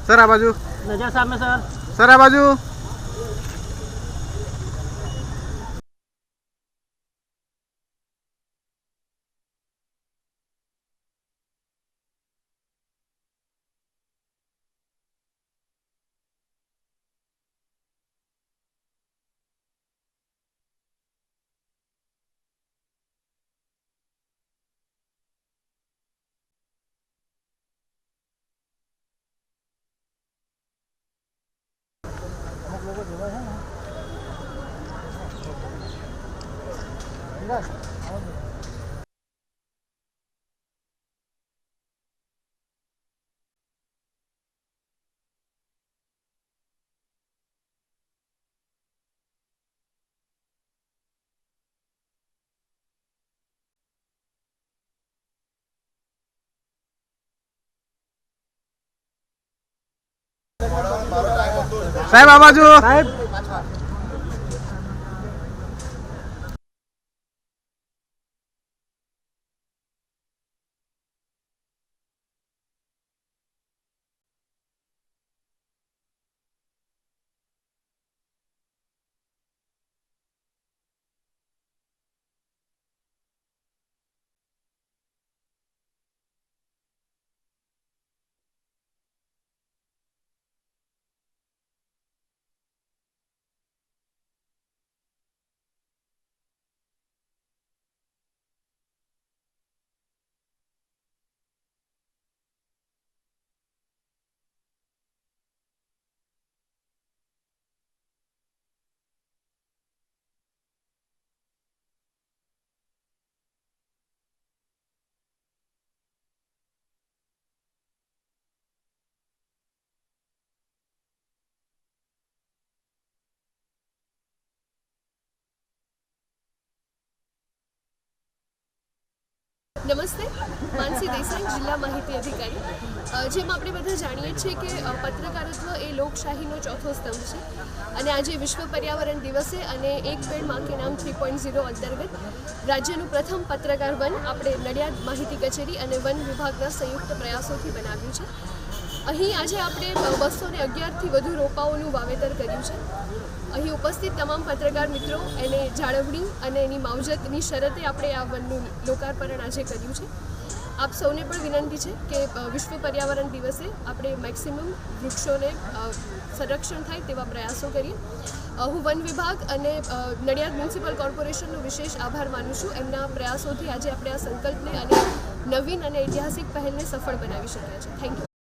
Sir आ बाजू नजर सामने सर आ बाजू साहेब आ बाजू साहेब નમસ્તે, માનસી દેસાઈ, જિલ્લા માહિતી અધિકારી। જેમ આપણે બધા જાણીએ છીએ કે પત્રકારત્વ એ લોકશાહીનો ચોથો સ્તંભ છે અને આજે વિશ્વ પર્યાવરણ દિવસે અને એક પેડ માં કે નામ 3.0 અંતર્ગત રાજ્યનું પ્રથમ પત્રકાર વન આપણે નડિયાદ માહિતી કચેરી અને વન વિભાગના સંયુક્ત પ્રયાસોથી બનાવ્યું છે। અહીં આજે આપણે 211થી વધુ રોપાઓનું વાવેતર કર્યું છે। અહીં ઉપસ્થિત તમામ પત્રકાર મિત્રો એને જાળવણી અને એની માવજતની શરતે આપણે આ વનનું લોકાર્પણ આજે કર્યું છે। આપ સૌને પણ વિનંતી છે કે વિશ્વ પર્યાવરણ દિવસે આપણે મેક્સિમમ વૃક્ષોને સંરક્ષણ થાય તેવા પ્રયાસો કરીએ। હું વન વિભાગ અને નડિયાદ મ્યુનિસિપલ કોર્પોરેશનનો વિશેષ આભાર માનું છું। એમના પ્રયાસોથી આજે આપણે આ સંકલ્પને અને નવીન અને ઐતિહાસિક પહેલને સફળ બનાવી શક્યા છે। Thank you.